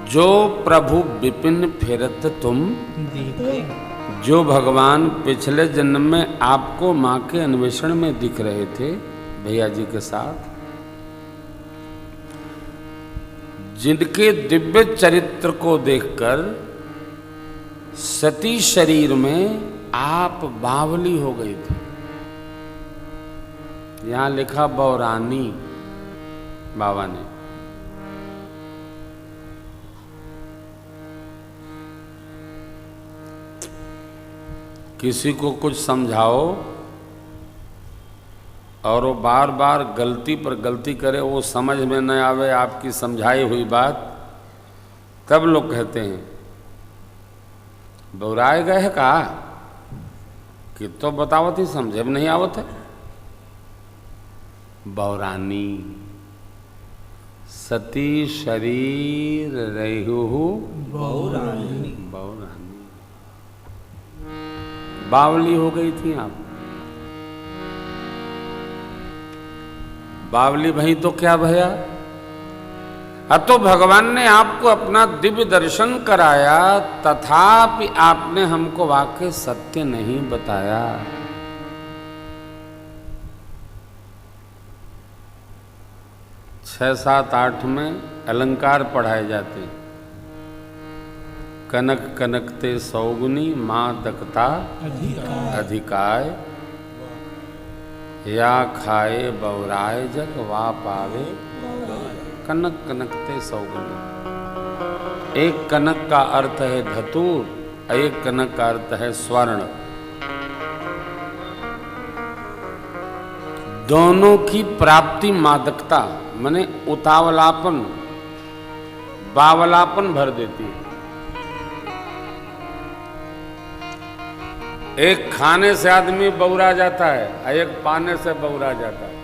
जो प्रभु विपिन फिरत तुम देखे। जो भगवान पिछले जन्म में आपको मां के अन्वेषण में दिख रहे थे भैया जी के साथ, जिनके दिव्य चरित्र को देखकर सती शरीर में आप बावली हो गई थी। यहां लिखा बौरानी बाबा ने। किसी को कुछ समझाओ और वो बार बार गलती पर गलती करे, वो समझ में न आवे आपकी समझाई हुई बात, तब लोग कहते हैं बौराए गए है का कि तो बतावत ही समझे में नहीं आवत है। बौरानी सती शरीर रहु बौरानी। बौरानी बावली हो गई थी आप। बावली भई तो क्या भया? अब तो भगवान ने आपको अपना दिव्य दर्शन कराया, तथापि आपने हमको वाकई सत्य नहीं बताया। छह सात आठ में अलंकार पढ़ाए जाते। कनक कनकते सौगुनी मां दकता अधिकाय, या खाए बौराए जग वा पावे कनक कनकते सौगुनी। एक कनक का अर्थ है धतूर, एक कनक का अर्थ है स्वर्ण। दोनों की प्राप्ति मादकता माने उतावलापन, बावलापन भर देती है। एक खाने से आदमी बौरा जाता है, एक पाने से बौरा जाता है।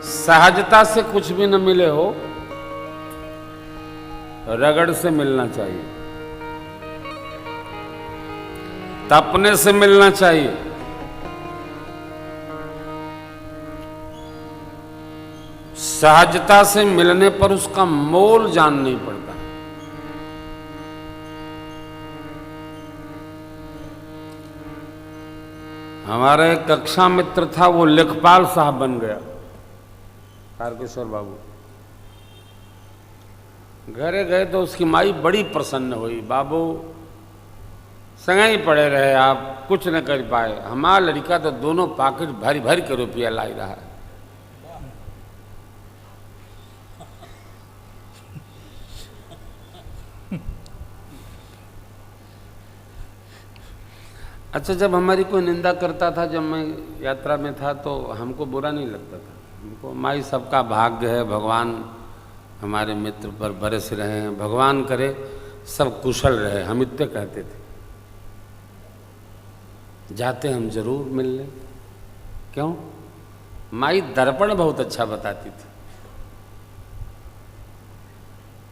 सहजता से कुछ भी न मिले हो, रगड़ से मिलना चाहिए, तपने से मिलना चाहिए। सहजता से मिलने पर उसका मोल जान नहीं पड़ता। हमारा एक कक्षा मित्र था, वो लेखपाल साहब बन गया, तारकेश्वर बाबू। घरे गए तो उसकी माई बड़ी प्रसन्न हुई। बाबू संगे ही पड़े रहे, आप कुछ न कर पाए, हमारा लड़का तो दोनों पॉकेट भरी भरी के रुपया लाई रहा है। अच्छा, जब हमारी कोई निंदा करता था, जब मैं यात्रा में था, तो हमको बुरा नहीं लगता था। हमको माई सबका भाग्य है, भगवान हमारे मित्र पर बरस रहे हैं, भगवान करे सब कुशल रहे, हम इतने कहते थे। जाते हम जरूर मिलने। क्यों? माई दर्पण बहुत अच्छा बताती थी।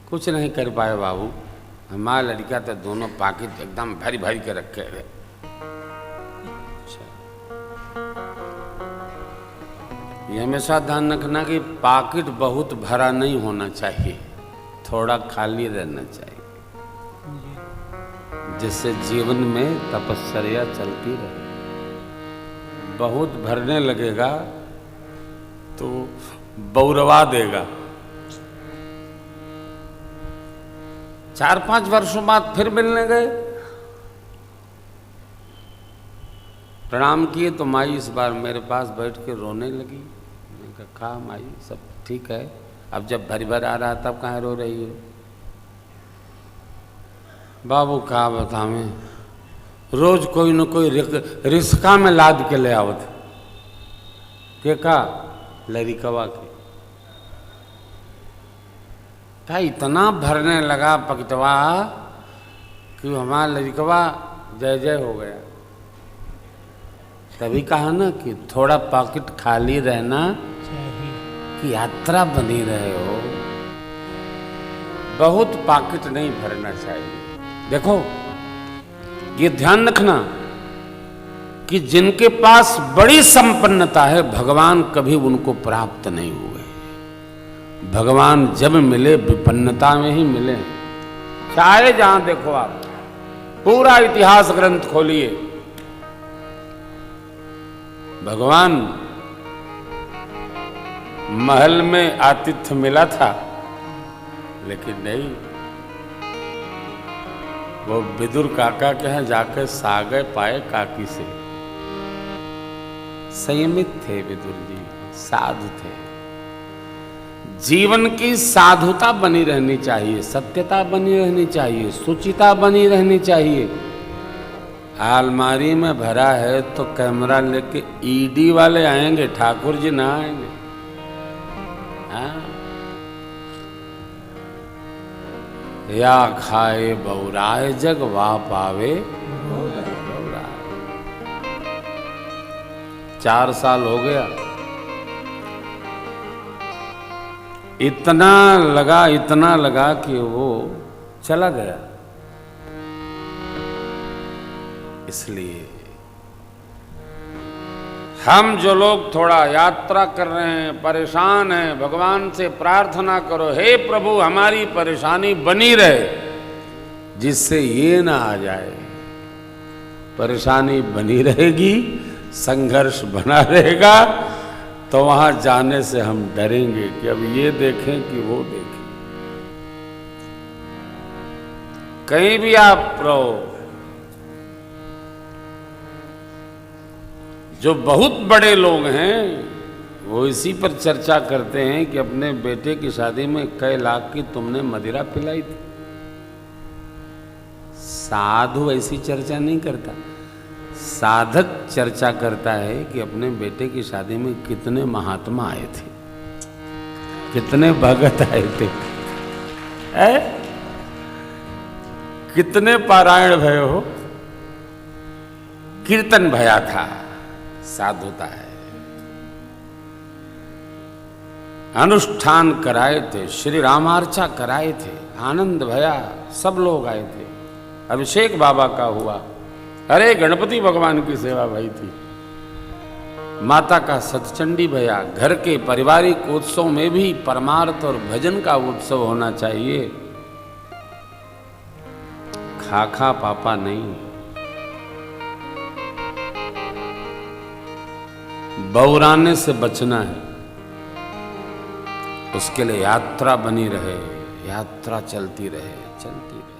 कुछ नहीं कर पाए बाबू, हमारा लड़का तो दोनों पॉकेट एकदम भरी भरी के रखे रहे। ये हमेशा ध्यान रखना कि पॉकेट बहुत भरा नहीं होना चाहिए, थोड़ा खाली रहना चाहिए, जिससे जीवन में तपस्या चलती रहे। बहुत भरने लगेगा तो बौरवा देगा। 4-5 वर्षों बाद फिर मिलने गए, प्रणाम किए तो माई इस बार मेरे पास बैठ के रोने लगी। मैंने कहा माई सब ठीक है, अब जब भरी भर आ रहा तब कहाँ रो रही हो? बाबू कहा बतावे, रोज कोई न कोई रिस्का में लाद के ले आवत के का लड़िकवा के। क्या इतना भरने लगा पकटवा कि हमारा लड़िकवा जय जय हो गया। तभी कहा ना कि थोड़ा पॉकेट खाली रहना कि यात्रा बनी रहे हो, बहुत पॉकेट नहीं भरना चाहिए। देखो ये ध्यान रखना कि जिनके पास बड़ी संपन्नता है, भगवान कभी उनको प्राप्त नहीं हुए। भगवान जब मिले विपन्नता में ही मिले, चाहे जहां देखो आप, पूरा इतिहास ग्रंथ खोलिए, भगवान महल में आतिथ्य मिला था, लेकिन नहीं, वो विदुर काका के यहाँ जाकर सागे पाए काकी से। संयमित थे विदुर जी, साधु थे। जीवन की साधुता बनी रहनी चाहिए, सत्यता बनी रहनी चाहिए, सुचिता बनी रहनी चाहिए। अलमारी में भरा है तो कैमरा लेके ईडी वाले आएंगे, ठाकुर जी ना आएंगे। हाँ? या खाए बौराए जग वाह पावे बौराए। 4 साल हो गया, इतना लगा कि वो चला गया। इसलिए हम जो लोग थोड़ा यात्रा कर रहे हैं, परेशान हैं, भगवान से प्रार्थना करो, हे प्रभु हमारी परेशानी बनी रहे, जिससे ये ना आ जाए। परेशानी बनी रहेगी, संघर्ष बना रहेगा, तो वहां जाने से हम डरेंगे कि अब ये देखें कि वो देखें। कहीं भी आप रहो, जो बहुत बड़े लोग हैं वो इसी पर चर्चा करते हैं कि अपने बेटे की शादी में कई लाख की तुमने मदिरा पिलाई थी। साधु ऐसी चर्चा नहीं करता, साधक चर्चा करता है कि अपने बेटे की शादी में कितने महात्मा आए थे, कितने भगत आए थे, कितने पारायण भय हो, कीर्तन भया था। साधुता है। अनुष्ठान कराए थे, श्री रामार्चा कराए थे, आनंद भया, सब लोग आए थे। अभिषेक बाबा का हुआ, अरे गणपति भगवान की सेवा भई थी, माता का सतचंडी भया। घर के पारिवारिक उत्सव में भी परमार्थ और भजन का उत्सव होना चाहिए, खाखा पापा नहीं। बौराने से बचना है, उसके लिए यात्रा बनी रहे, यात्रा चलती रहे, चलती रहे।